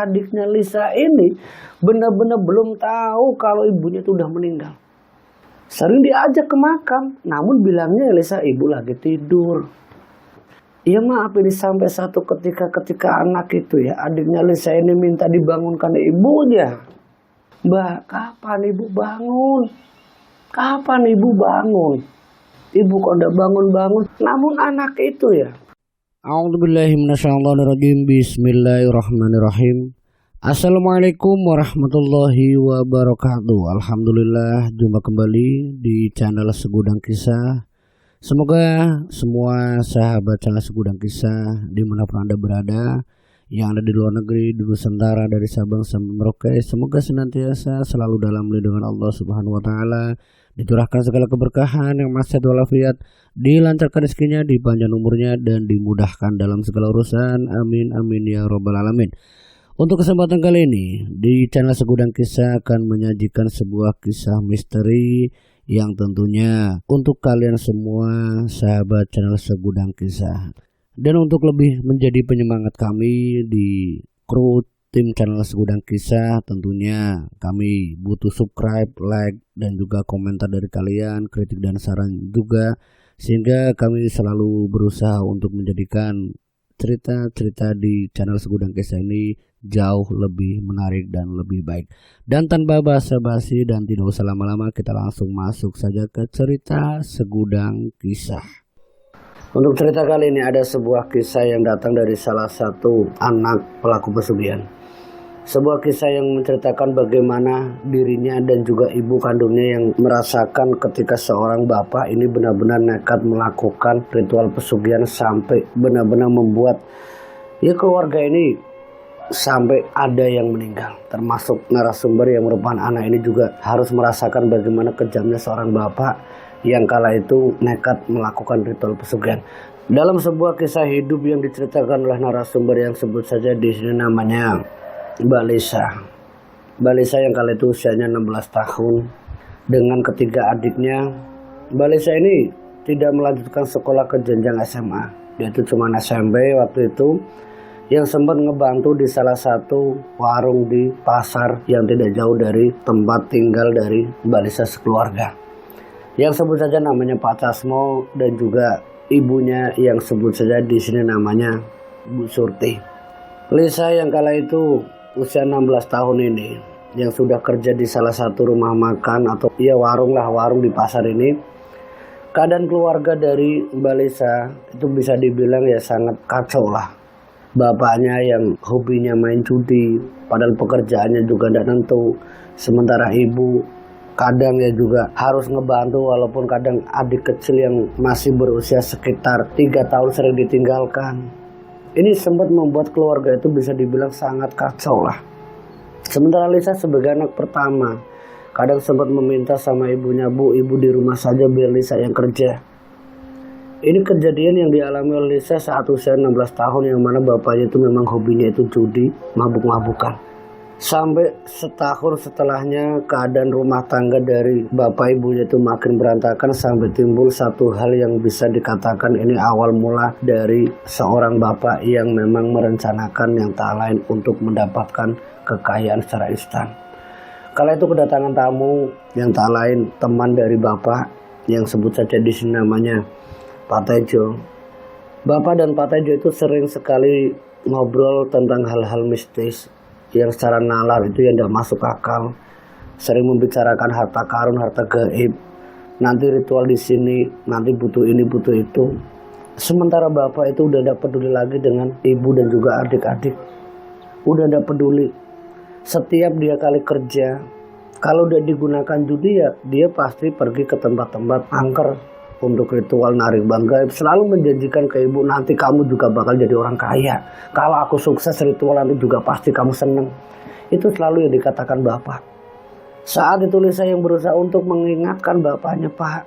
adiknya Lisa ini benar-benar belum tahu kalau ibunya itu udah meninggal. Sering diajak ke makam, namun bilangnya Lisa ibu lagi tidur. Ya maaf, ini sampai satu ketika anak itu ya, adiknya Lisa ini minta dibangunkan ibunya. Mbak, kapan ibu bangun? Kapan ibu bangun? Ibu kok udah bangun-bangun. Namun anak itu ya. A'udzubillahi minasyaitonirrajim. Bismillahirrahmanirrahim. Assalamualaikum warahmatullahi wabarakatuh. Alhamdulillah, jumpa kembali di channel Segudang Kisah. Semoga semua sahabat channel Segudang Kisah dimanapun Anda berada, yang ada di luar negeri, di Nusantara, dari Sabang sampai Merauke, semoga senantiasa selalu dalam lindungan Allah Subhanahu wa taala, dicurahkan segala keberkahan yang sehat walafiat, dilancarkan rezekinya, dipanjang umurnya, dan dimudahkan dalam segala urusan. Amin amin ya robbal alamin. Untuk kesempatan kali ini di channel Segudang Kisah akan menyajikan sebuah kisah misteri yang tentunya untuk kalian semua sahabat channel Segudang Kisah. Dan untuk lebih menjadi penyemangat kami di kru tim channel Segudang Kisah, tentunya kami butuh subscribe, like, dan juga komentar dari kalian, kritik dan saran juga, sehingga kami selalu berusaha untuk menjadikan cerita-cerita di channel Segudang Kisah ini jauh lebih menarik dan lebih baik. Dan tanpa basa-basi dan tidak usah lama-lama, kita langsung masuk saja ke cerita Segudang Kisah. Untuk cerita kali ini ada sebuah kisah yang datang dari salah satu anak pelaku pesugihan. Sebuah kisah yang menceritakan bagaimana dirinya dan juga ibu kandungnya yang merasakan ketika seorang bapak ini benar-benar nekat melakukan ritual pesugihan sampai benar-benar membuat keluarga ini sampai ada yang meninggal. Termasuk narasumber yang merupakan anak ini juga harus merasakan bagaimana kejamnya seorang bapak yang kala itu nekat melakukan ritual pesugihan. Dalam sebuah kisah hidup yang diceritakan oleh narasumber yang sebut saja di sini namanya Mbak Lisa. Mbak Lisa yang kala itu usianya 16 tahun dengan ketiga adiknya. Mbak Lisa ini tidak melanjutkan sekolah ke jenjang SMA. Dia itu cuma SMP waktu itu, yang sempat ngebantu di salah satu warung di pasar yang tidak jauh dari tempat tinggal dari Mbak Lisa sekeluarga, yang sebut saja namanya Pak Casmo, dan juga ibunya yang sebut saja di sini namanya Bu Surti. Lisa yang kala itu usia 16 tahun ini, yang sudah kerja di salah satu rumah makan atau warung di pasar ini. Keadaan keluarga dari Mbak Lisa itu bisa dibilang sangat kacau lah. Bapaknya yang hobinya main judi, padahal pekerjaannya juga tidak tentu. Sementara ibu kadang juga harus ngebantu, walaupun kadang adik kecil yang masih berusia sekitar 3 tahun sering ditinggalkan. Ini sempat membuat keluarga itu bisa dibilang sangat kacau lah. Sementara Lisa sebagai anak pertama, kadang sempat meminta sama ibunya, "Bu, ibu di rumah saja biar Lisa yang kerja." Ini kejadian yang dialami oleh Lisa saat usia 16 tahun, yang mana bapaknya itu memang hobinya itu judi, mabuk-mabukan. Sampai setahun setelahnya keadaan rumah tangga dari bapak ibunya itu makin berantakan, sampai timbul satu hal yang bisa dikatakan ini awal mula dari seorang bapak yang memang merencanakan yang tak lain untuk mendapatkan kekayaan secara instan. Kala itu kedatangan tamu yang tak lain teman dari bapak yang sebut saja di sini namanya Pak Tejo. Bapak dan Pak Tejo itu sering sekali ngobrol tentang hal-hal mistis yang secara nalar itu yang tidak masuk akal. Sering membicarakan harta karun, harta gaib, nanti ritual di sini, nanti butuh ini, butuh itu. Sementara bapak itu udah tidak peduli lagi dengan ibu dan juga adik-adik. Udah tidak peduli. Setiap dia kali kerja, kalau udah digunakan judi dia pasti pergi ke tempat-tempat angker untuk ritual narik bank gaib. Selalu menjanjikan ke ibu, nanti kamu juga bakal jadi orang kaya. Kalau aku sukses ritual nanti juga pasti kamu seneng. Itu selalu yang dikatakan bapak. Saat itu Lisa yang berusaha untuk mengingatkan bapaknya, "Pak,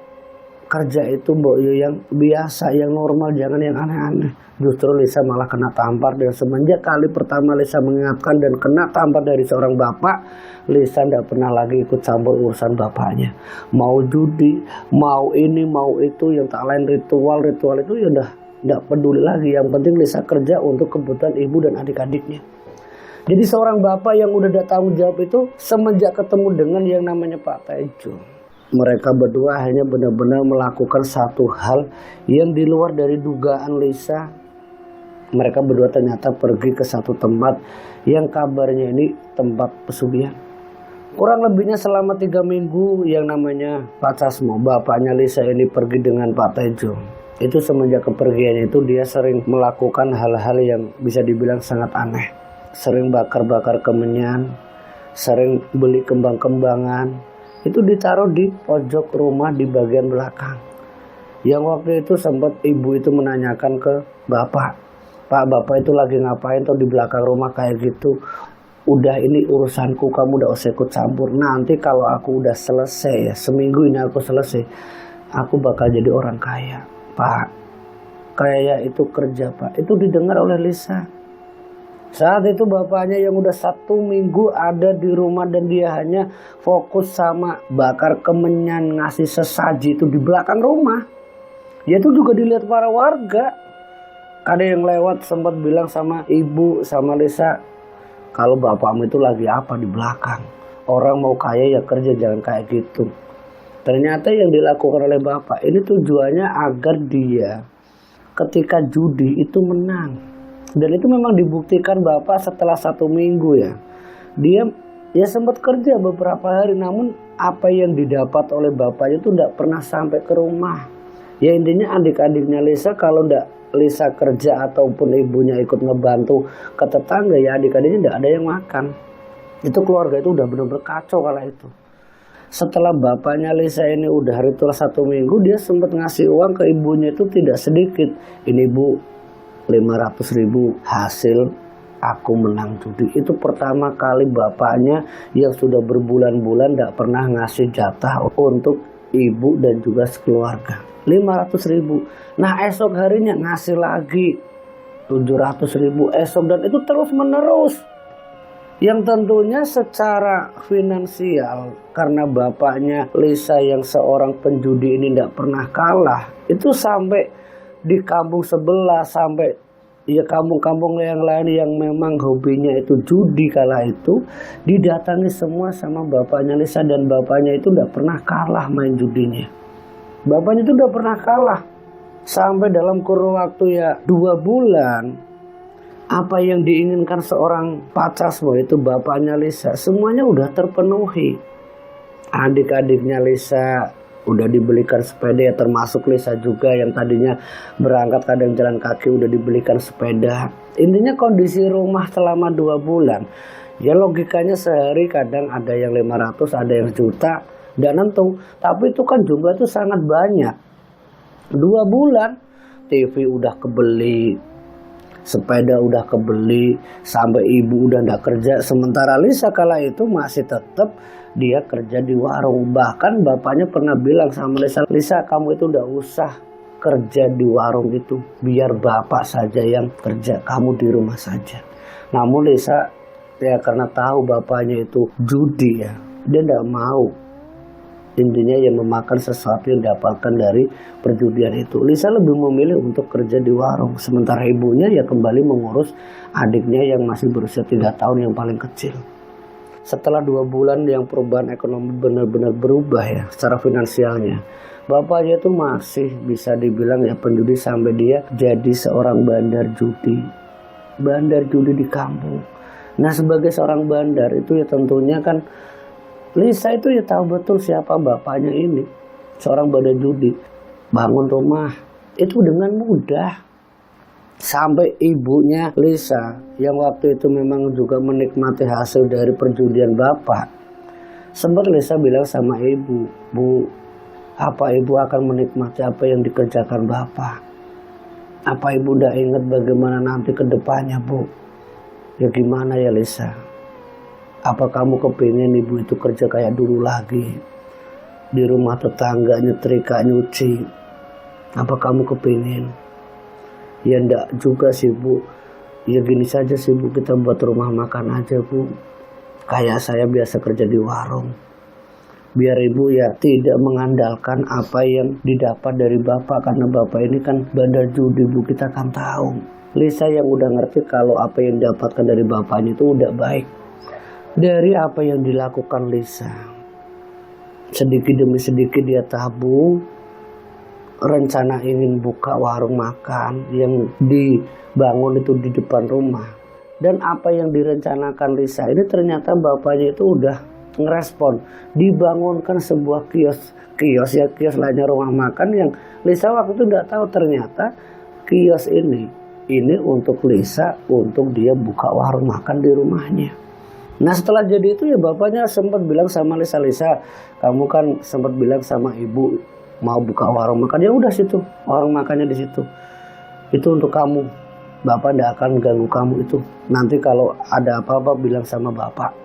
kerja itu Mbok Yu yang biasa, yang normal, jangan yang aneh-aneh." Justru Lisa malah kena tampar, dan semenjak kali pertama Lisa mengingatkan dan kena tampar dari seorang bapak, Lisa tidak pernah lagi ikut campur urusan bapaknya. Mau judi, mau ini, mau itu, yang tak lain ritual itu udah tidak peduli lagi. Yang penting Lisa kerja untuk kebutuhan ibu dan adik-adiknya. Jadi seorang bapak yang udah ada tanggung jawab itu semenjak ketemu dengan yang namanya Pak Tejo, mereka berdua hanya benar-benar melakukan satu hal yang di luar dari dugaan Lisa. Mereka berdua ternyata pergi ke satu tempat yang kabarnya ini tempat pesugihan. Kurang lebihnya selama 3 minggu yang namanya Pak Casmo, bapaknya Lisa ini pergi dengan Pak Tejo. Itu semenjak kepergian itu dia sering melakukan hal-hal yang bisa dibilang sangat aneh. Sering bakar-bakar kemenyan, sering beli kembang-kembangan. Itu ditaruh di pojok rumah di bagian belakang. Yang waktu itu sempat ibu itu menanyakan ke bapak, Pak, bapak itu lagi ngapain tuh di belakang rumah kayak gitu? Udah, ini urusanku, kamu udah usah ikut campur. Nanti kalau aku udah selesai ya, seminggu ini aku selesai, aku bakal jadi orang kaya. Pak, kaya itu kerja, Pak. Itu didengar oleh Lisa. Saat itu bapaknya yang udah 1 minggu ada di rumah dan dia hanya fokus sama bakar kemenyan, ngasih sesaji itu di belakang rumah. Ya itu juga dilihat para warga. Ada yang lewat sempat bilang sama ibu, sama Lisa, kalau bapakmu itu lagi apa di belakang? Orang mau kaya ya kerja, jangan kayak gitu. Ternyata yang dilakukan oleh bapak ini tujuannya agar dia ketika judi itu menang. Dan itu memang dibuktikan bapak setelah 1 minggu ya. Dia ya sempat kerja beberapa hari, namun apa yang didapat oleh bapaknya itu tidak pernah sampai ke rumah. Ya intinya adik-adiknya Lisa kalau tidak Lisa kerja ataupun ibunya ikut ngebantu ke tetangga, ya adik-adiknya tidak ada yang makan. Itu keluarga itu udah benar-benar kacau kala itu. Setelah bapaknya Lisa ini udah ritual 1 minggu, dia sempat ngasih uang ke ibunya itu tidak sedikit. Ini bu, 500.000 hasil aku menang judi. Itu pertama kali bapaknya yang sudah berbulan-bulan tidak pernah ngasih jatah untuk ibu dan juga sekeluarga. 500.000. Nah esok harinya ngasih lagi 700.000 esok, dan itu terus menerus. Yang tentunya secara finansial, karena bapaknya Lisa yang seorang penjudi ini tidak pernah kalah, itu sampai di kampung sebelah, sampai ya kampung-kampung yang lain yang memang hobinya itu judi kala itu, didatangi semua sama bapaknya Lisa, dan bapaknya itu tidak pernah kalah main judinya. Bapaknya itu udah pernah kalah. Sampai dalam kurun waktu ya 2 bulan, apa yang diinginkan seorang Pak Casmo itu bapaknya Lisa, semuanya udah terpenuhi. Adik-adiknya Lisa udah dibelikan sepeda, ya termasuk Lisa juga yang tadinya berangkat kadang jalan kaki udah dibelikan sepeda. Intinya kondisi rumah selama 2 bulan, ya logikanya sehari kadang ada yang 500, ada yang juta. Dan nentu, tapi itu kan jumlah itu sangat banyak. 2 bulan TV udah kebeli, sepeda udah kebeli, sampai ibu udah nggak kerja. Sementara Lisa kala itu masih tetap dia kerja di warung. Bahkan bapaknya pernah bilang sama Lisa, Lisa kamu itu udah usah kerja di warung itu, biar bapak saja yang kerja, kamu di rumah saja. Namun Lisa ya karena tahu bapaknya itu judi ya, dia nggak mau. Intinya yang memakan sesuatu yang didapatkan dari perjudian itu. Lisa lebih memilih untuk kerja di warung. Sementara ibunya ya kembali mengurus adiknya yang masih berusia 3 tahun yang paling kecil. Setelah 2 bulan yang perubahan ekonomi benar-benar berubah ya secara finansialnya, bapaknya itu masih bisa dibilang ya penjudi sampai dia jadi seorang bandar judi. Bandar judi di kampung. Nah sebagai seorang bandar itu ya tentunya kan Lisa itu ya tahu betul siapa bapaknya ini. Seorang bandar judi. Bangun rumah itu dengan mudah. Sampai ibunya Lisa yang waktu itu memang juga menikmati hasil dari perjudian bapak, sempat Lisa bilang sama ibu, Bu, apa ibu akan menikmati apa yang dikerjakan bapak? Apa ibu udah ingat bagaimana nanti ke depannya, Bu? Ya gimana ya Lisa? Apa kamu kepingin ibu itu kerja kayak dulu lagi? Di rumah tetangga nyetrika nyuci. Apa kamu kepingin? Ya enggak juga sih Bu. Ya gini saja sih Bu, kita buat rumah makan aja Bu. Kayak saya biasa kerja di warung. Biar ibu ya tidak mengandalkan apa yang didapat dari bapak. Karena bapak ini kan bandar judi Bu, kita kan tahu. Lisa yang udah ngerti kalau apa yang didapatkan dari bapaknya itu udah baik. Dari apa yang dilakukan Lisa, sedikit demi sedikit dia tabung, rencana ingin buka warung makan yang dibangun itu di depan rumah. Dan apa yang direncanakan Lisa ini ternyata bapaknya itu udah ngerespon, dibangunkan sebuah kios lainnya rumah makan yang Lisa waktu itu tidak tahu ternyata kios ini untuk Lisa untuk dia buka warung makan di rumahnya. Nah setelah jadi itu ya bapaknya sempat bilang sama Lisa, kamu kan sempat bilang sama ibu mau buka warung makan, ya udah situ warung makannya di situ, itu untuk kamu, bapak tidak akan ganggu kamu itu, nanti kalau ada apa-apa bilang sama bapak.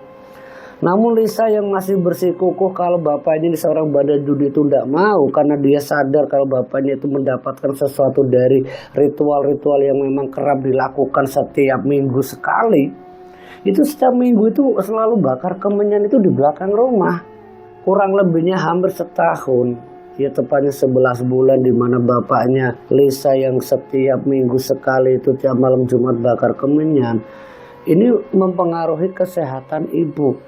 Namun Lisa yang masih bersikukuh kalau bapaknya ini seorang bandar judi itu tidak mau, karena dia sadar kalau bapaknya itu mendapatkan sesuatu dari ritual-ritual yang memang kerap dilakukan setiap minggu sekali. Itu setiap minggu itu selalu bakar kemenyan itu di belakang rumah. Kurang lebihnya hampir setahun, ya tepatnya 11 bulan, di mana bapaknya Lisa yang setiap minggu sekali itu tiap malam Jumat bakar kemenyan. Ini mempengaruhi kesehatan ibu.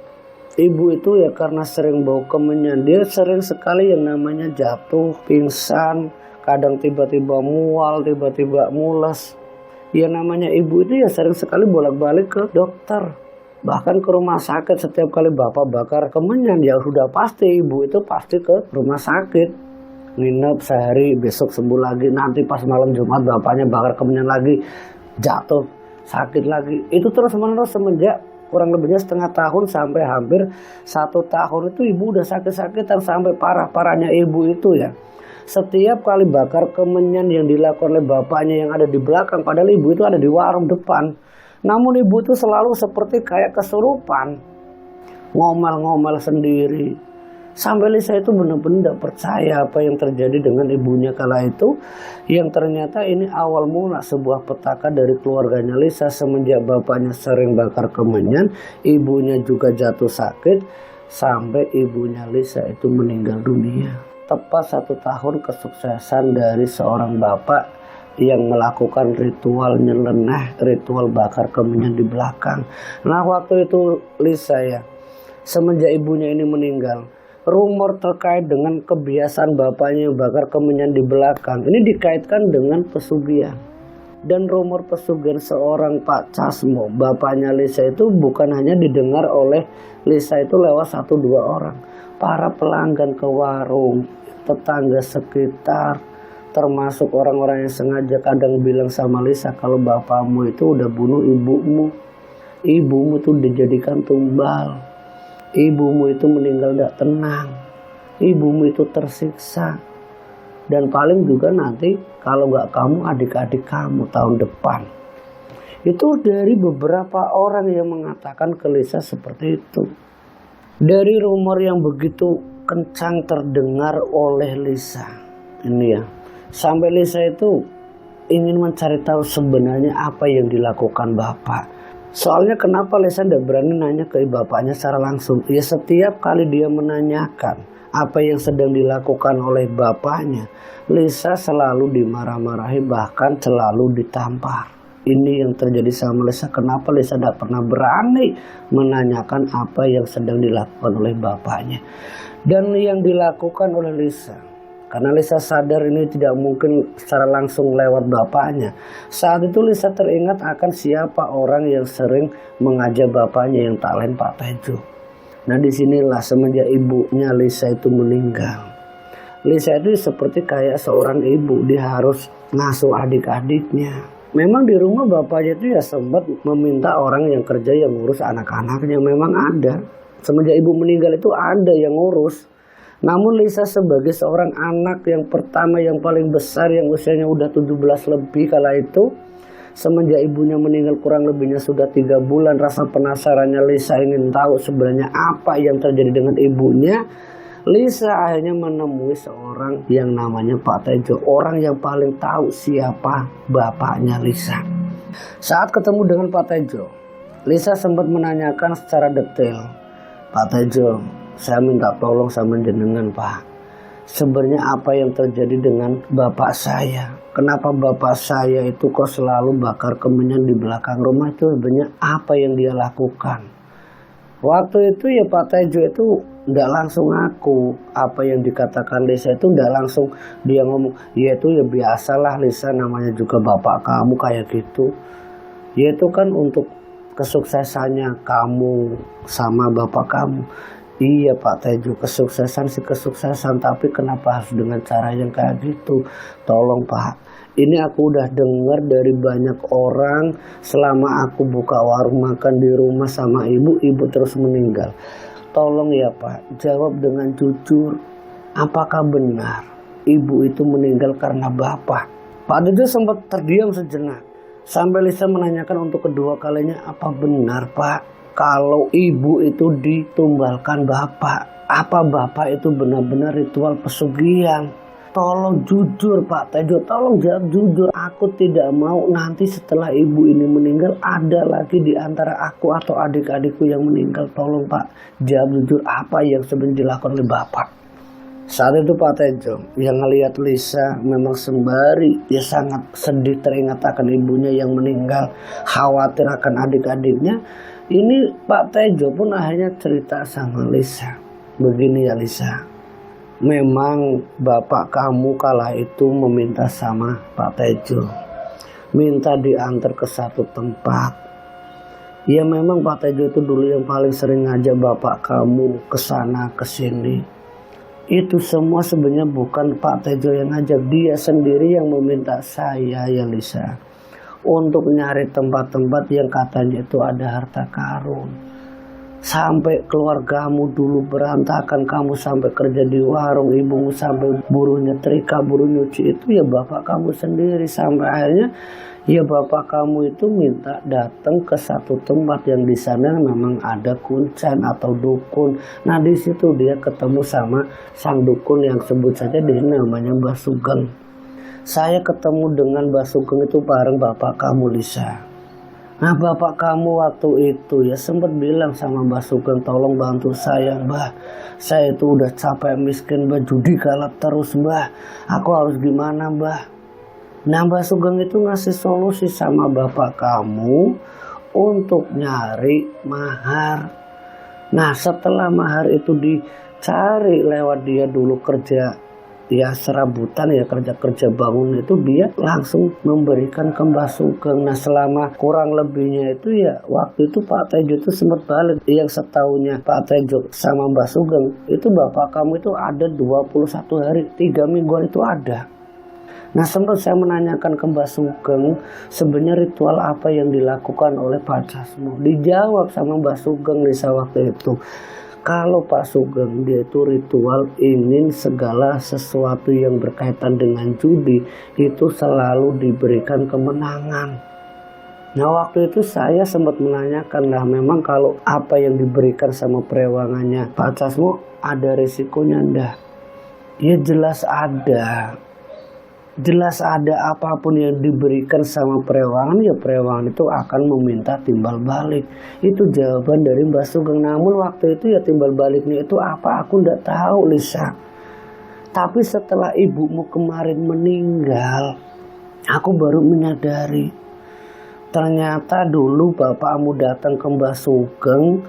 Ibu itu ya karena sering bau kemenyan, dia sering sekali yang namanya jatuh, pingsan, kadang tiba-tiba mual, tiba-tiba mules. Ya namanya ibu itu ya sering sekali bolak-balik ke dokter, bahkan ke rumah sakit. Setiap kali bapak bakar kemenyan ya sudah pasti ibu itu pasti ke rumah sakit, nginep sehari, besok sembuh lagi, nanti pas malam Jumat bapaknya bakar kemenyan lagi, jatuh, sakit lagi. Itu terus-menerus semenjak kurang lebihnya setengah tahun sampai hampir 1 tahun itu ibu udah sakit-sakitan sampai parah-parahnya ibu itu ya. Setiap kali bakar kemenyan yang dilakukan oleh bapaknya yang ada di belakang, padahal ibu itu ada di warung depan. Namun ibu itu selalu seperti kayak kesurupan, ngomel-ngomel sendiri. Sampai Lisa itu benar-benar tidak percaya apa yang terjadi dengan ibunya kala itu, yang ternyata ini awal mula sebuah petaka dari keluarganya Lisa. Semenjak bapaknya sering bakar kemenyan, ibunya juga jatuh sakit, sampai ibunya Lisa itu meninggal dunia. Tepat 1 tahun kesuksesan dari seorang bapak yang melakukan ritual nyeleneh, ritual bakar kemenyan di belakang. Nah waktu itu Lisa ya, semenjak ibunya ini meninggal, rumor terkait dengan kebiasaan bapaknya yang bakar kemenyan di belakang ini dikaitkan dengan pesugihan. Dan rumor pesugihan seorang Pak Casmo, bapaknya Lisa itu bukan hanya didengar oleh Lisa itu lewat 1-2 orang. Para pelanggan ke warung, tetangga sekitar, termasuk orang-orang yang sengaja kadang bilang sama Lisa kalau bapakmu itu udah bunuh ibumu. Ibumu itu dijadikan tumbal. Ibumu itu meninggal tidak tenang, ibumu itu tersiksa, dan paling juga nanti kalau nggak kamu, adik-adik kamu tahun depan. Itu dari beberapa orang yang mengatakan ke Lisa seperti itu. Dari rumor yang begitu kencang terdengar oleh Lisa ini ya, sampai Lisa itu ingin mencari tahu sebenarnya apa yang dilakukan bapak. Soalnya kenapa Lisa tidak berani nanya ke bapaknya secara langsung? Ya setiap kali dia menanyakan apa yang sedang dilakukan oleh bapaknya, Lisa selalu dimarah-marahi, bahkan selalu ditampar. Ini yang terjadi sama Lisa. Kenapa Lisa tidak pernah berani menanyakan apa yang sedang dilakukan oleh bapaknya. Dan yang dilakukan oleh Lisa, karena Lisa sadar ini tidak mungkin secara langsung lewat bapaknya. Saat itu Lisa teringat akan siapa orang yang sering mengajak bapaknya yang tak lain Pak Tejo. Nah disinilah semenjak ibunya Lisa itu meninggal, Lisa itu seperti kayak seorang ibu, dia harus ngasuh adik-adiknya. Memang di rumah bapaknya itu ya sempat meminta orang yang kerja yang ngurus anak-anaknya, memang ada. Semenjak ibu meninggal itu ada yang ngurus. Namun Lisa sebagai seorang anak yang pertama yang paling besar yang usianya udah 17 lebih kala itu, semenjak ibunya meninggal kurang lebihnya sudah 3 bulan, rasa penasarannya Lisa ingin tahu sebenarnya apa yang terjadi dengan ibunya. Lisa akhirnya menemui seorang yang namanya Pak Tejo, orang yang paling tahu siapa bapaknya Lisa. Saat ketemu dengan Pak Tejo, Lisa sempat menanyakan secara detail, Pak Tejo, saya minta tolong sama jenengan Pak. Sebenarnya apa yang terjadi dengan bapak saya? Kenapa bapak saya itu kok selalu bakar kemenyan di belakang rumah, itu sebenarnya apa yang dia lakukan. Waktu itu ya Pak Tejo itu nggak langsung ngaku apa yang dikatakan Lisa, itu nggak langsung dia ngomong, ya itu ya biasalah Lisa, namanya juga bapak kamu kayak gitu. Ya itu kan untuk kesuksesannya kamu sama bapak kamu. Iya Pak Tejo, kesuksesan sih kesuksesan, tapi kenapa harus dengan cara yang kayak gitu? Tolong Pak, ini aku udah dengar dari banyak orang selama aku buka warung makan di rumah sama ibu terus meninggal. Tolong ya Pak, jawab dengan jujur, apakah benar ibu itu meninggal karena bapak? Pak Tejo sempat terdiam sejenak, sampai Lisa menanyakan untuk kedua kalinya, apa benar Pak kalau ibu itu ditumbalkan bapak? Apa bapak itu benar-benar ritual pesugihan? Tolong jujur Pak Tejo, tolong jawab jujur. Aku tidak mau nanti setelah ibu ini meninggal ada lagi di antara aku atau adik-adikku yang meninggal. Tolong Pak, jawab jujur apa yang sebenarnya dilakukan oleh bapak. Saat itu Pak Tejo yang ngelihat Lisa memang sembari ya sangat sedih teringat akan ibunya yang meninggal, khawatir akan adik-adiknya. Ini Pak Tejo pun akhirnya cerita sama Lisa, begini ya Lisa, memang bapak kamu kala itu meminta sama Pak Tejo, minta diantar ke satu tempat. Ya memang Pak Tejo itu dulu yang paling sering ngajak bapak kamu ke sana ke sini. Itu semua sebenarnya bukan Pak Tejo yang ngajak, dia sendiri yang meminta saya ya Lisa, untuk nyari tempat-tempat yang katanya itu ada harta karun. Sampai keluargamu dulu berantakan, kamu sampai kerja di warung, ibumu sampai buruh nyetrika, buruh nyuci, itu ya bapak kamu sendiri. Sampai akhirnya ya bapak kamu itu minta datang ke satu tempat yang di sana memang ada kuncen atau dukun. Nah di situ dia ketemu sama sang dukun yang sebut saja dia namanya Mbah Sugeng. Saya ketemu dengan Mbah Sugeng itu bareng bapak kamu Lisa. Nah bapak kamu waktu itu ya sempat bilang sama Mbah Sugeng, tolong bantu saya Mbah, saya itu udah capek miskin Mbah, judi kalah terus Mbah, aku harus gimana Mbah? Nah Mbah Sugeng itu ngasih solusi sama bapak kamu untuk nyari mahar. Nah setelah mahar itu dicari lewat dia dulu kerja ya serabutan ya, kerja bangun itu, dia langsung memberikan ke Mbah Sugeng. Nah selama kurang lebihnya itu ya waktu itu Pak Tejo itu sempat balik, yang setahunya Pak Tejo sama Mbah Sugeng itu bapak kamu itu ada 21 hari, 3 mingguan itu ada. Nah sempat saya menanyakan ke Mbah Sugeng sebenarnya ritual apa yang dilakukan oleh Pak Jasmo. Dijawab sama Mbah Sugeng Lisa waktu itu, kalau Pak Sugeng dia itu ritual ingin segala sesuatu yang berkaitan dengan judi itu selalu diberikan kemenangan. Nah waktu itu saya sempat menanyakan, lah memang kalau apa yang diberikan sama perewangannya Pak Jasmo ada risikonya ndak? Ya jelas ada. Jelas ada, apapun yang diberikan sama perewangan ya perewangan itu akan meminta timbal balik. Itu jawaban dari Mbah Sugeng. Namun waktu itu ya timbal baliknya itu apa aku ndak tahu Lisa. Tapi setelah ibumu kemarin meninggal, aku baru menyadari ternyata dulu bapakmu datang ke Mbah Sugeng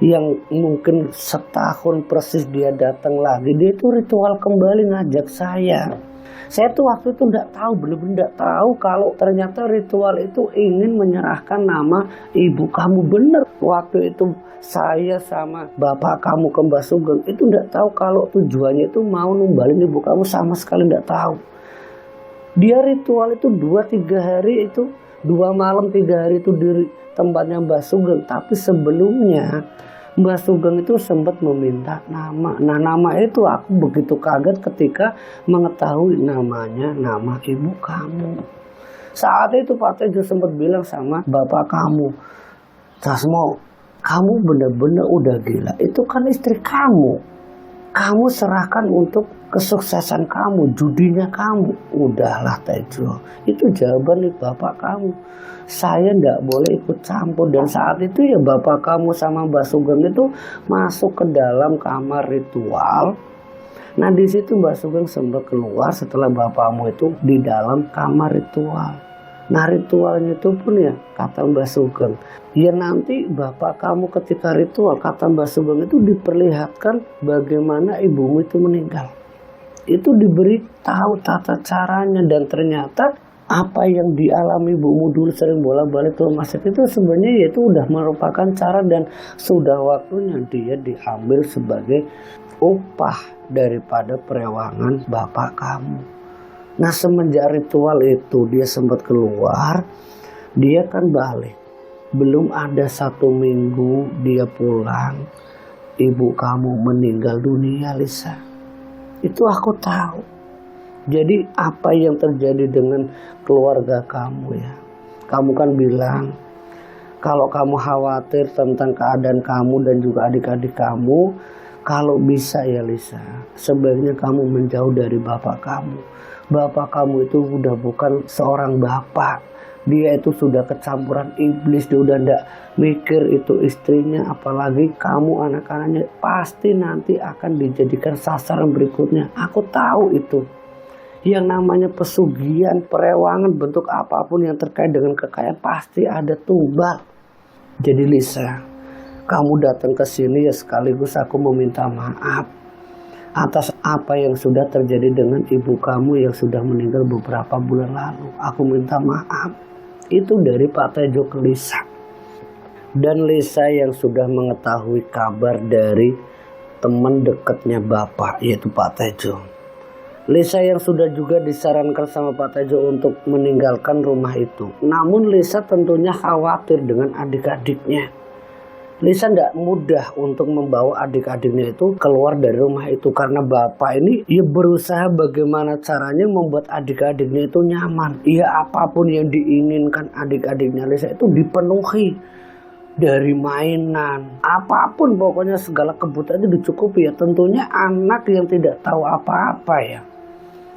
yang mungkin setahun persis dia datang lagi, dia itu ritual kembali ngajak saya. Saya tuh waktu itu nggak tahu, bener-bener nggak tahu kalau ternyata ritual itu ingin menyerahkan nama ibu kamu. Bener waktu itu saya sama bapak kamu ke Mbah Sugeng itu nggak tahu kalau tujuannya itu mau numbalin ibu kamu, sama sekali nggak tahu. Dia ritual itu 2-3 hari itu, 2 malam 3 hari itu di tempatnya Mbah Sugeng. Tapi sebelumnya Mbah Sugeng itu sempat meminta nama. Nah nama itu aku begitu kaget ketika mengetahui namanya nama ibu kamu. Saat itu Pak Tejo sempat bilang sama bapak kamu, Jasmo, kamu benar-benar udah gila. Itu kan istri kamu. Kamu serahkan untuk kesuksesan kamu, judinya kamu. Udahlah Tejo, itu jawaban dari bapak kamu. Saya nggak boleh ikut campur. Dan saat itu ya bapak kamu sama Mbah Sugeng itu masuk ke dalam kamar ritual. Nah di situ Mbak Sugeng sempat keluar setelah bapakmu itu di dalam kamar ritual. Nah ritualnya itu pun ya kata Mbak Sugeng, ya nanti bapak kamu ketika ritual, kata Mbak Sugeng, itu diperlihatkan bagaimana ibumu itu meninggal. Itu diberitahu tata caranya, dan ternyata apa yang dialami ibumu dulu sering bolak-balik ke rumah sakit itu sebenarnya itu udah merupakan cara dan sudah waktunya dia diambil sebagai upah daripada perewangan bapak kamu. Nah semenjak ritual itu dia sempat keluar, dia kan balik. Belum ada 1 minggu dia pulang, ibu kamu meninggal dunia, Lisa. Itu aku tahu. Jadi apa yang terjadi dengan keluarga kamu ya? Kamu kan bilang kalau kamu khawatir tentang keadaan kamu dan juga adik-adik kamu, kalau bisa ya Lisa, sebaiknya kamu menjauh dari bapak kamu. Bapak kamu itu udah bukan seorang bapak. Dia itu sudah kecampuran iblis, dia udah ndak mikir itu istrinya, apalagi kamu anak-anaknya pasti nanti akan dijadikan sasaran berikutnya. Aku tahu itu. Yang namanya pesugihan, perewangan, bentuk apapun yang terkait dengan kekayaan pasti ada tumbal. Jadi Lisa, kamu datang ke sini ya sekaligus aku meminta maaf atas apa yang sudah terjadi dengan ibu kamu yang sudah meninggal beberapa bulan lalu. Aku minta maaf. Itu dari Pak Tejo ke Lisa. Dan Lisa yang sudah mengetahui kabar dari teman dekatnya Bapak, yaitu Pak Tejo. Lisa yang sudah juga disarankan sama Pak Tejo untuk meninggalkan rumah itu. Namun Lisa tentunya khawatir dengan adik-adiknya. Lisa tidak mudah untuk membawa adik-adiknya itu keluar dari rumah itu. Karena bapak ini ya berusaha bagaimana caranya membuat adik-adiknya itu nyaman. Ya apapun yang diinginkan adik-adiknya Lisa itu dipenuhi. Dari mainan, apapun pokoknya segala kebutuhan itu dicukupi ya. Tentunya anak yang tidak tahu apa-apa ya,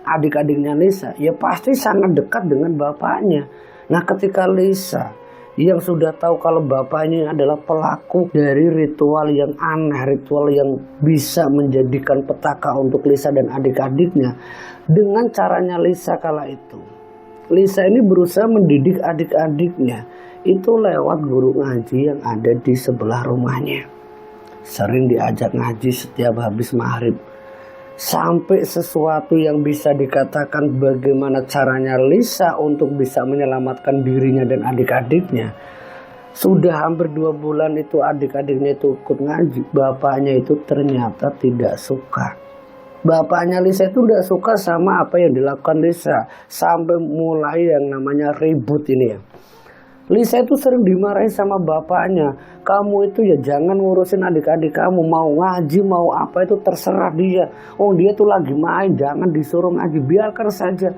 adik-adiknya Lisa ya pasti sangat dekat dengan bapaknya. Nah ketika Lisa yang sudah tahu kalau bapaknya adalah pelaku dari ritual yang aneh, ritual yang bisa menjadikan petaka untuk Lisa dan adik-adiknya, dengan caranya Lisa kala itu, Lisa ini berusaha mendidik adik-adiknya itu lewat guru ngaji yang ada di sebelah rumahnya. Sering diajak ngaji setiap habis maghrib. Sampai sesuatu yang bisa dikatakan bagaimana caranya Lisa untuk bisa menyelamatkan dirinya dan adik-adiknya. Sudah hampir 2 bulan itu adik-adiknya itu ikut ngaji. Bapaknya itu ternyata tidak suka. Bapaknya Lisa itu tidak suka sama apa yang dilakukan Lisa. Sampai mulai yang namanya ribut ini ya. Lisa itu sering dimarahin sama bapaknya. Kamu itu ya jangan ngurusin adik-adik kamu. Mau ngaji, mau apa itu terserah dia. Oh dia tuh lagi main, jangan disuruh ngaji. Biarkan saja.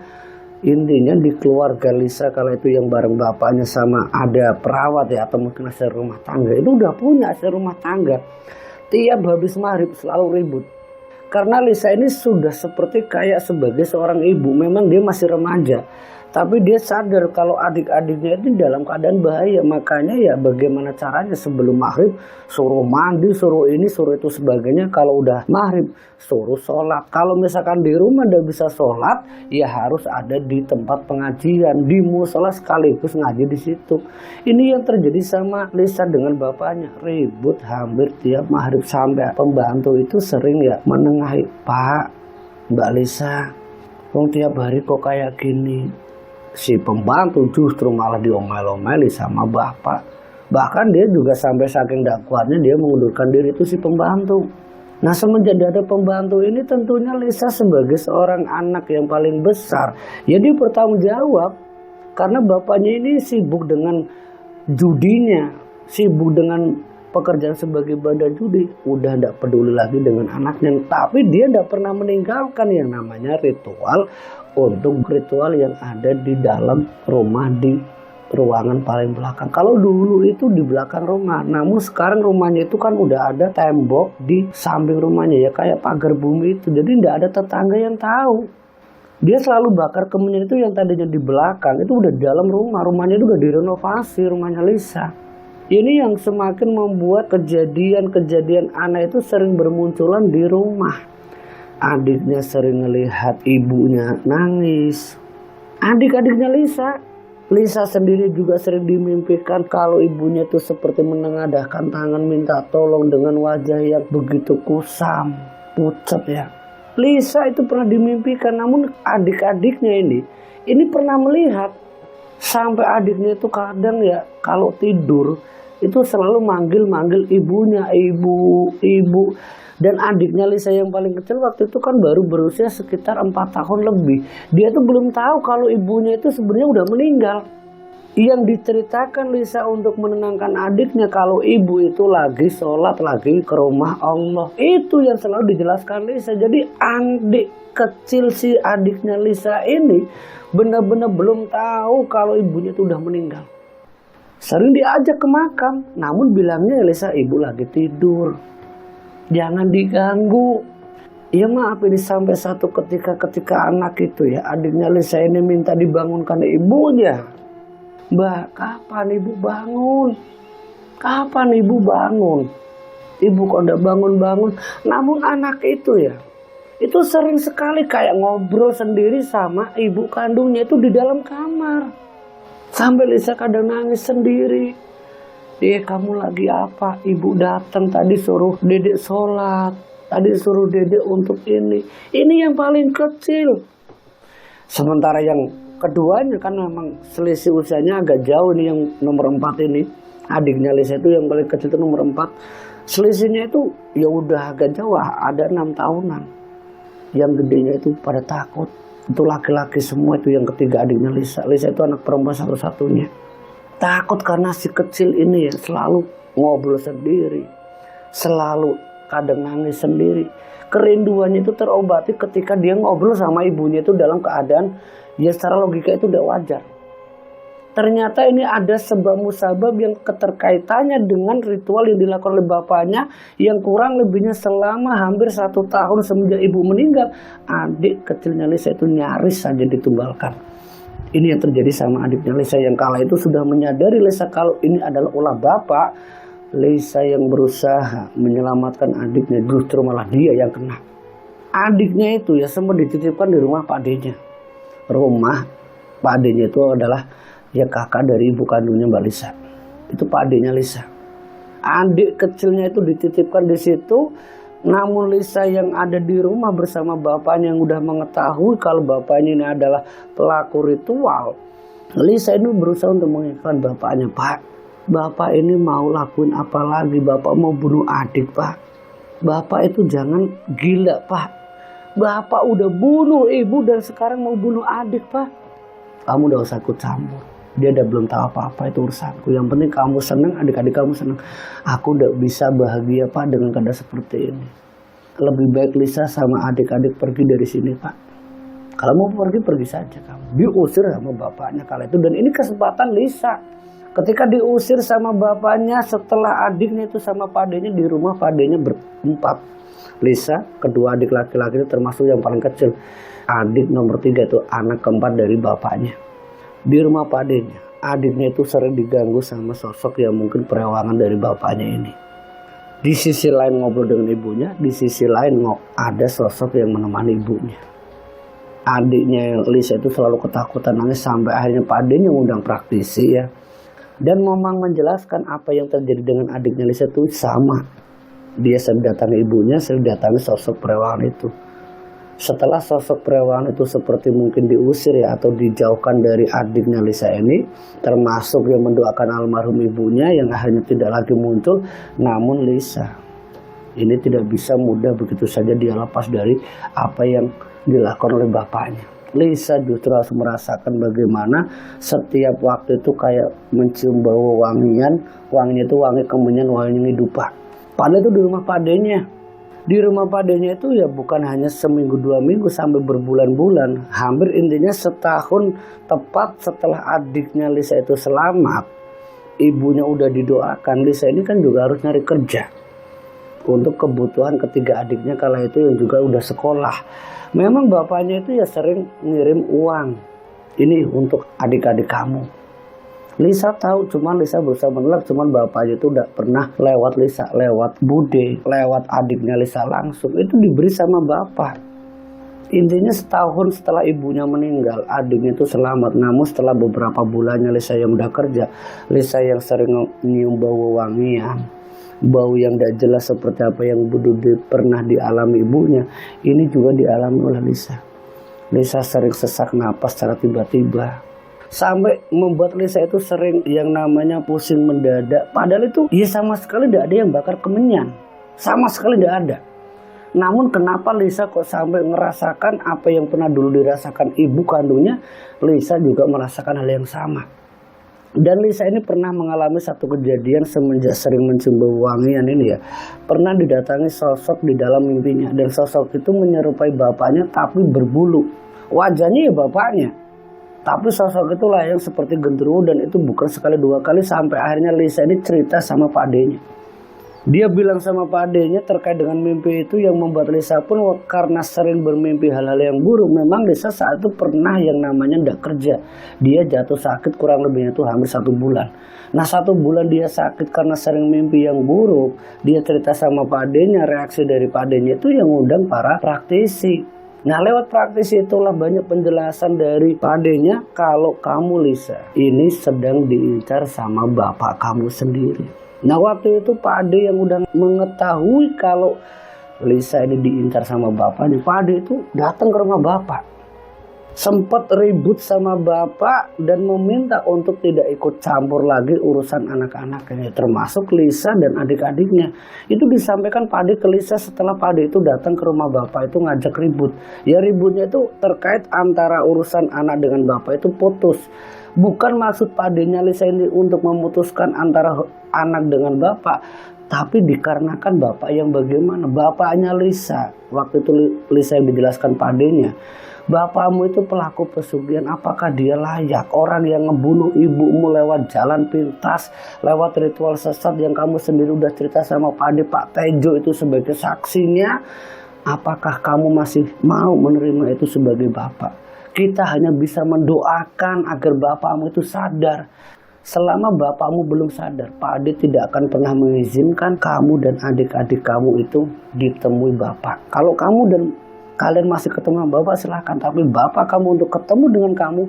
Intinya di keluarga Lisa kala itu yang bareng bapaknya sama ada perawat ya. Atau mungkin asisten rumah tangga. Itu udah punya asisten rumah tangga. Tiap habis maghrib selalu ribut. Karena Lisa ini sudah seperti kayak sebagai seorang ibu. Memang dia masih remaja. Tapi dia sadar kalau adik-adiknya itu dalam keadaan bahaya. Makanya ya bagaimana caranya sebelum maghrib suruh mandi, suruh ini, suruh itu sebagainya. Kalau udah maghrib suruh sholat. Kalau misalkan di rumah udah bisa sholat, ya harus ada di tempat pengajian, di musola sekaligus ngaji di situ. Ini yang terjadi sama Lisa dengan bapaknya. Ribut hampir tiap maghrib sampai pembantu itu sering ya menengahi, Pak, Mbak Lisa, tiap hari kok kayak gini. Si pembantu justru malah diomel-omeli sama bapak. Bahkan dia juga sampai saking gak kuatnya dia mengundurkan diri itu si pembantu. Nah semenjak ada pembantu ini tentunya Lisa sebagai seorang anak yang paling besar ya dia bertanggung jawab. Karena bapaknya ini sibuk dengan judinya, sibuk dengan pekerjaan sebagai bandar judi, udah tidak peduli lagi dengan anaknya. Tapi dia tidak pernah meninggalkan yang namanya ritual untuk ritual yang ada di dalam rumah di ruangan paling belakang. Kalau dulu itu di belakang rumah, namun sekarang rumahnya itu kan udah ada tembok di samping rumahnya ya kayak pagar bumi itu. Jadi tidak ada tetangga yang tahu. Dia selalu bakar kemenyan itu yang tadinya di belakang itu udah di dalam rumah. Rumahnya itu udah direnovasi, rumahnya Lisa. Ini yang semakin membuat kejadian-kejadian aneh itu sering bermunculan di rumah. Adiknya sering ngelihat ibunya nangis. Adik-adiknya Lisa sendiri juga sering dimimpikan kalau ibunya itu seperti menengadahkan tangan minta tolong dengan wajah yang begitu kusam, pucat ya. Lisa itu pernah dimimpikan, namun adik-adiknya ini pernah melihat. Sampai adiknya itu kadang ya kalau tidur itu selalu manggil ibunya, ibu. Dan adiknya Lisa yang paling kecil waktu itu kan baru berusia sekitar 4 tahun lebih. Dia tuh belum tahu kalau ibunya itu sebenarnya udah meninggal. Yang diceritakan Lisa untuk menenangkan adiknya kalau ibu itu lagi sholat, lagi ke rumah Allah. Itu yang selalu dijelaskan Lisa. Jadi adik kecil si adiknya Lisa ini benar-benar belum tahu kalau ibunya itu udah meninggal. Sering diajak ke makam, namun bilangnya Lisa, ibu lagi tidur, jangan diganggu. Ya maaf, ini sampai satu ketika anak itu ya, adiknya Lisa ini minta dibangunkan ibunya. Mbak, kapan ibu bangun? Kapan ibu bangun? Ibu kok udah bangun-bangun. Namun anak itu ya, itu sering sekali kayak ngobrol sendiri sama ibu kandungnya itu di dalam kamar. Sampai Lisa kadang nangis sendiri. Kamu lagi apa? Ibu datang tadi suruh dedek sholat. Tadi suruh dedek untuk ini. Ini yang paling kecil. Sementara yang keduanya kan memang selisih usianya agak jauh nih, yang nomor 4 ini. Adiknya Lisa itu yang paling kecil itu nomor 4. Selisihnya itu ya udah agak jauh, ada 6 tahunan. Yang gedenya itu pada takut. Itu laki-laki semua, itu yang ketiga adiknya Lisa. Lisa itu anak perempuan satu-satunya. Takut karena si kecil ini ya selalu ngobrol sendiri. Selalu kadang nangis sendiri. Kerinduannya itu terobati ketika dia ngobrol sama ibunya itu dalam keadaan ya secara logika itu udah wajar. Ternyata ini ada sebab musabab yang keterkaitannya dengan ritual yang dilakukan oleh bapaknya yang kurang lebihnya selama hampir 1 tahun semenjak ibu meninggal. Adik kecilnya Lisa itu nyaris saja ditumbalkan. Ini yang terjadi sama adiknya Lisa yang kala itu sudah menyadari Lisa kalau ini adalah ulah bapak. Lisa yang berusaha menyelamatkan adiknya, justru malah dia yang kena. Adiknya itu ya sempat dititipkan di rumah Pak D-nya. Rumah Pak D-nya itu adalah ya kakak dari ibu kandungnya Mbak Lisa. Itu Pak adiknya Lisa. Adik kecilnya itu dititipkan di situ. Namun Lisa yang ada di rumah bersama bapaknya yang udah mengetahui kalau bapaknya ini adalah pelaku ritual. Lisa ini berusaha untuk mengingatkan bapaknya, Pak, bapak ini mau lakuin apa lagi? Bapak mau bunuh adik, Pak. Bapak itu jangan gila, Pak. Bapak udah bunuh ibu dan sekarang mau bunuh adik, Pak. Kamu udah usah ikut campur. Dia udah belum tahu apa-apa, itu urusanku. Yang penting kamu senang, adik-adik kamu senang. Aku udah bisa bahagia, Pak, dengan keadaan seperti ini. Lebih baik Lisa sama adik-adik pergi dari sini, Pak. Kalau mau pergi saja kamu. Diusir sama bapaknya kala itu. Dan ini kesempatan Lisa. Ketika diusir sama bapaknya setelah adiknya itu sama padenya di rumah, padenya berempat. Lisa, kedua adik laki-laki itu termasuk yang paling kecil. Adik nomor 3 itu anak keempat dari bapaknya. Di rumah padenya, adiknya itu sering diganggu sama sosok yang mungkin perewangan dari bapaknya ini. Di sisi lain ngobrol dengan ibunya, di sisi lain ada sosok yang menemani ibunya. Adiknya Lisa itu selalu ketakutan nangis sampai akhirnya padenya ngundang praktisi ya. Dan memang menjelaskan apa yang terjadi dengan adiknya Lisa itu sama. Dia sering datangi ibunya, sering datangi sosok perewangan itu. Setelah sosok perewangan itu seperti mungkin diusir ya atau dijauhkan dari adiknya Lisa ini, termasuk yang mendoakan almarhum ibunya yang akhirnya tidak lagi muncul, namun Lisa ini tidak bisa mudah begitu saja dia lepas dari apa yang dilakukan oleh bapaknya. Lisa justru harus merasakan bagaimana setiap waktu itu kayak mencium bau wangian itu wangi kemenyan, wangi dupa. Padahal itu di rumah padenya. Di rumah padenya itu ya bukan hanya seminggu 2 minggu sampai berbulan-bulan. Hampir intinya setahun tepat setelah adiknya Lisa itu selamat. Ibunya udah didoakan. Lisa ini kan juga harus nyari kerja. Untuk kebutuhan ketiga adiknya kala itu yang juga udah sekolah. Memang bapaknya itu ya sering ngirim uang. Ini untuk adik-adik kamu. Lisa tahu, cuman Lisa berusaha menolak, cuman bapaknya itu udah pernah lewat Lisa, lewat bude, lewat adiknya Lisa langsung. Itu diberi sama bapak. Intinya setahun setelah ibunya meninggal, adiknya itu selamat. Namun setelah beberapa bulannya Lisa yang udah kerja, Lisa yang sering nyium bau wangian, bau yang tidak jelas seperti apa yang pernah dialami ibunya, ini juga dialami oleh Lisa. Lisa sering sesak napas secara tiba-tiba, sampai membuat Lisa itu sering yang namanya pusing mendadak. Padahal itu ya sama sekali tidak ada yang bakar kemenyan, sama sekali tidak ada. Namun kenapa Lisa kok sampai merasakan apa yang pernah dulu dirasakan ibu kandungnya? Lisa juga merasakan hal yang sama. Dan Lisa ini pernah mengalami satu kejadian semenjak sering mencium bau wangian ini ya. Pernah didatangi sosok di dalam mimpinya. Dan sosok itu menyerupai bapaknya tapi berbulu. Wajahnya ya bapaknya, tapi sosok itulah yang seperti genderuwo. Dan itu bukan sekali dua kali, sampai akhirnya Lisa ini cerita sama Pak D-nya. Dia bilang sama Pak D-nya terkait dengan mimpi itu, yang membuat Lisa pun karena sering bermimpi hal-hal yang buruk. Memang Lisa saat itu pernah yang namanya tidak kerja. Dia jatuh sakit kurang lebihnya itu hampir 1 bulan. Nah 1 bulan dia sakit karena sering mimpi yang buruk. Dia cerita sama Pak D-nya, reaksi dari Pak D-nya itu yang undang para praktisi. Nah lewat praktisi itulah banyak penjelasan dari Pak D-nya, kalau kamu Lisa ini sedang diincar sama bapak kamu sendiri. Nah waktu itu Pak D yang udah mengetahui kalau Lisa ini diincar sama bapaknya, Pak D itu datang ke rumah bapak. Sempat ribut sama bapak dan meminta untuk tidak ikut campur lagi urusan anak-anaknya, termasuk Lisa dan adik-adiknya. Itu disampaikan Pak D ke Lisa setelah Pak D itu datang ke rumah bapak itu ngajak ribut. Ya ributnya itu terkait antara urusan anak dengan bapak itu putus. Bukan maksud Pak D-nya Lisa ini untuk memutuskan antara anak dengan bapak, tapi dikarenakan bapak yang bagaimana? Bapaknya Lisa. Waktu itu Lisa yang dijelaskan Pak D-nya, bapakmu itu pelaku pesugihan, apakah dia layak? Orang yang ngebunuh ibumu lewat jalan pintas, lewat ritual sesat yang kamu sendiri udah cerita sama Pak D, Pak Tejo itu sebagai saksinya. Apakah kamu masih mau menerima itu sebagai bapak? Kita hanya bisa mendoakan agar bapakmu itu sadar. Selama bapakmu belum sadar, Pak Ade tidak akan pernah mengizinkan kamu dan adik-adik kamu itu ditemui bapak. Kalau kamu dan kalian masih ketemu bapak silahkan, tapi bapak kamu untuk ketemu dengan kamu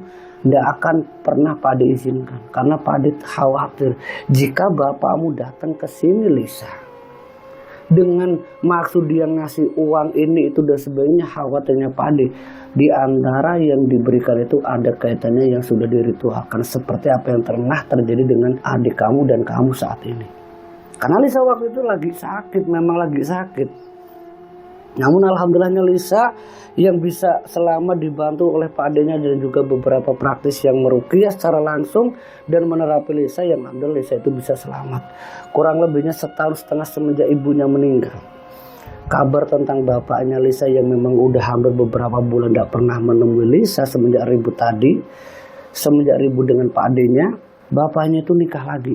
tidak akan pernah Pak Ade izinkan. Karena Pak Ade khawatir jika bapakmu datang ke sini Lisa, dengan maksud dia ngasih uang ini itu dan sebagainya, khawatirnya Pak Ade di antara yang diberikan itu ada kaitannya yang sudah diritualkan, seperti apa yang pernah terjadi dengan adik kamu dan kamu saat ini. Karena Lisa waktu itu lagi sakit, memang lagi sakit. Namun alhamdulillahnya Lisa yang bisa selamat dibantu oleh Pak Ade-nya dan juga beberapa praktis yang meruqyah secara langsung dan menerapi Lisa, yang alhamdulillah Lisa itu bisa selamat. Kurang lebihnya 1,5 tahun semenjak ibunya meninggal. Kabar tentang bapaknya Lisa yang memang udah hampir beberapa bulan tidak pernah menemui Lisa semenjak ribut tadi, semenjak ribut dengan Pak Ade-nya, bapaknya itu nikah lagi.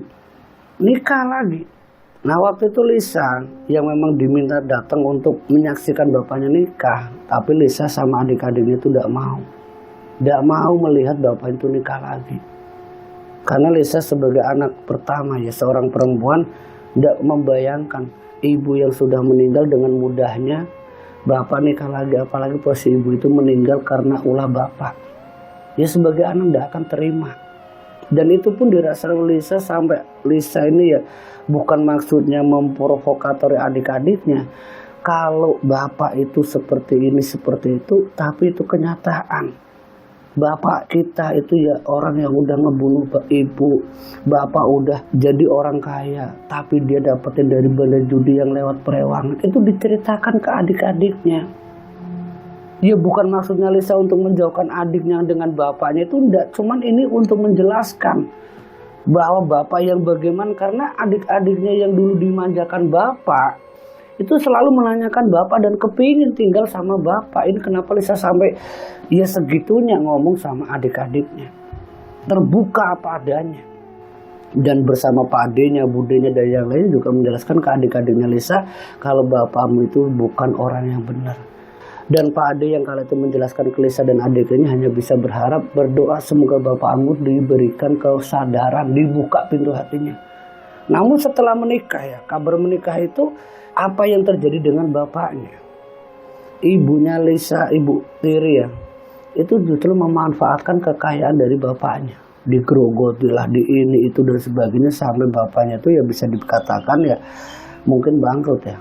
Nah waktu itu Lisa yang memang diminta datang untuk menyaksikan bapaknya nikah, tapi Lisa sama adik-adiknya itu tidak mau melihat bapaknya itu nikah lagi. Karena Lisa sebagai anak pertama ya, seorang perempuan, tidak membayangkan ibu yang sudah meninggal dengan mudahnya bapak nikah lagi, apalagi posisi ibu itu meninggal karena ulah bapak. Ya sebagai anak tidak akan terima. Dan itu pun dirasakan Lisa, sampai Lisa ini ya bukan maksudnya memprovokatori adik-adiknya. Kalau bapak itu seperti ini seperti itu, tapi itu kenyataan. Bapak kita itu ya orang yang udah ngebunuh ibu. Bapak udah jadi orang kaya, tapi dia dapetin dari bandar judi yang lewat perewangan. Itu diceritakan ke adik-adiknya. Ya bukan maksudnya Lisa untuk menjauhkan adiknya dengan bapaknya, itu enggak. Cuman ini untuk menjelaskan bahwa bapak yang bagaimana. Karena adik-adiknya yang dulu dimanjakan bapak itu selalu menanyakan bapak dan kepingin tinggal sama bapak. Ini kenapa Lisa sampai ya segitunya ngomong sama adik-adiknya, terbuka apa adanya. Dan bersama Pak Ade-nya, budenya dan yang lain juga menjelaskan ke adik-adiknya Lisa kalau bapakmu itu bukan orang yang benar. Dan Pak Ade yang kala itu menjelaskan ke Lisa dan adiknya hanya bisa berharap, berdoa semoga bapakmu diberikan kesadaran, dibuka pintu hatinya. Namun setelah menikah ya, kabar menikah itu apa yang terjadi dengan bapaknya. ibunya Lisa, ibu tiri ya, itu justru memanfaatkan kekayaan dari bapaknya. Digerogoti lah, di ini itu dan sebagainya, sampai bapaknya itu ya bisa dikatakan ya mungkin bangkrut ya.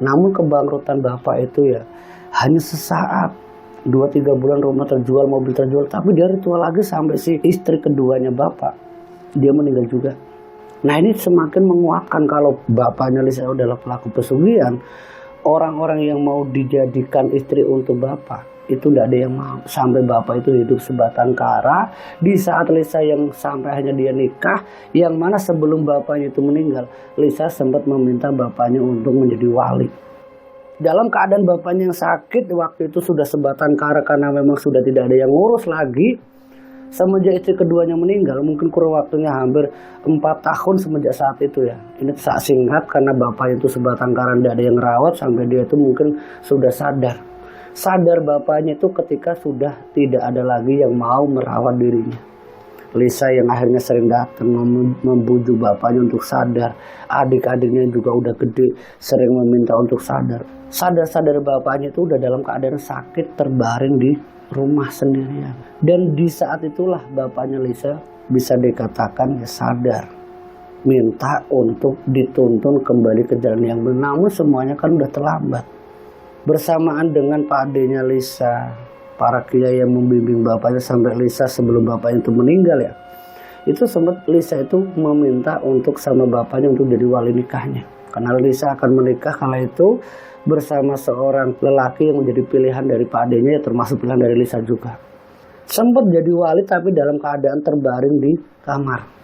Namun kebangkrutan bapak itu ya hanya sesaat, 2-3 bulan rumah terjual, mobil terjual, tapi dia ritual lagi sampai si istri keduanya bapak dia meninggal juga. Nah ini semakin menguatkan kalau bapaknya Lisa adalah pelaku pesugihan. Orang-orang yang mau dijadikan istri untuk bapak itu tidak ada yang mau, sampai bapak itu hidup sebatang kara. Di saat Lisa yang sampai hanya dia nikah, yang mana sebelum bapaknya itu meninggal, Lisa sempat meminta bapaknya untuk menjadi wali. Dalam keadaan bapaknya yang sakit waktu itu sudah sebatang kara karena memang sudah tidak ada yang ngurus lagi. Semenjak istri keduanya meninggal, mungkin kurang waktunya hampir 4 tahun semenjak saat itu ya. Ini saat singkat karena bapaknya itu sebatang kara, tidak ada yang rawat sampai dia itu mungkin sudah sadar. Sadar bapaknya itu ketika sudah tidak ada lagi yang mau merawat dirinya. Lisa yang akhirnya sering datang membujuk bapaknya untuk sadar. Adik-adiknya juga udah gede, sering meminta untuk sadar. Sadar-sadar bapaknya itu udah dalam keadaan sakit, terbaring di rumah sendirian. Dan di saat itulah bapaknya Lisa bisa dikatakan ya sadar, minta untuk dituntun kembali ke jalan yang benar. Namun semuanya kan udah terlambat. Bersamaan dengan Pak adenya Lisa, para kiai yang membimbing bapaknya sampai Lisa sebelum bapaknya itu meninggal ya, itu sempat Lisa itu meminta untuk sama bapaknya untuk jadi wali nikahnya. Karena Lisa akan menikah kala itu bersama seorang lelaki yang menjadi pilihan dari Pak adenya, ya termasuk pilihan dari Lisa juga. Sempat jadi wali tapi dalam keadaan terbaring di kamar.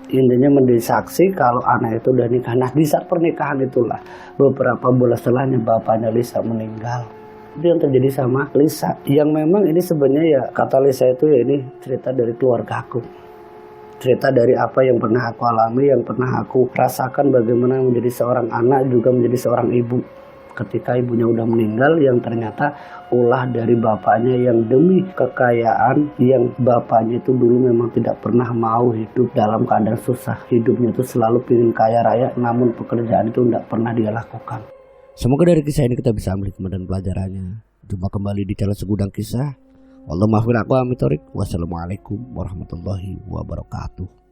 Intinya menjadi saksi kalau anak itu udah nikah. Nah di saat pernikahan itulah beberapa bulan setelahnya bapaknya Lisa meninggal. Itu yang terjadi sama Lisa. Yang memang ini sebenarnya ya kata Lisa itu ya ini cerita dari keluargaku. Cerita dari apa yang pernah aku alami, yang pernah aku rasakan bagaimana menjadi seorang anak juga menjadi seorang ibu. Ketika ibunya udah meninggal yang ternyata ulah dari bapaknya yang demi kekayaan yang bapaknya itu dulu memang tidak pernah mau hidup dalam keadaan susah. Hidupnya itu selalu ingin kaya raya namun pekerjaan itu tidak pernah dia lakukan. Semoga dari kisah ini kita bisa ambil hikmah dan pelajarannya. Jumpa kembali di channel Segudang Kisah. Wassalamualaikum warahmatullahi wabarakatuh.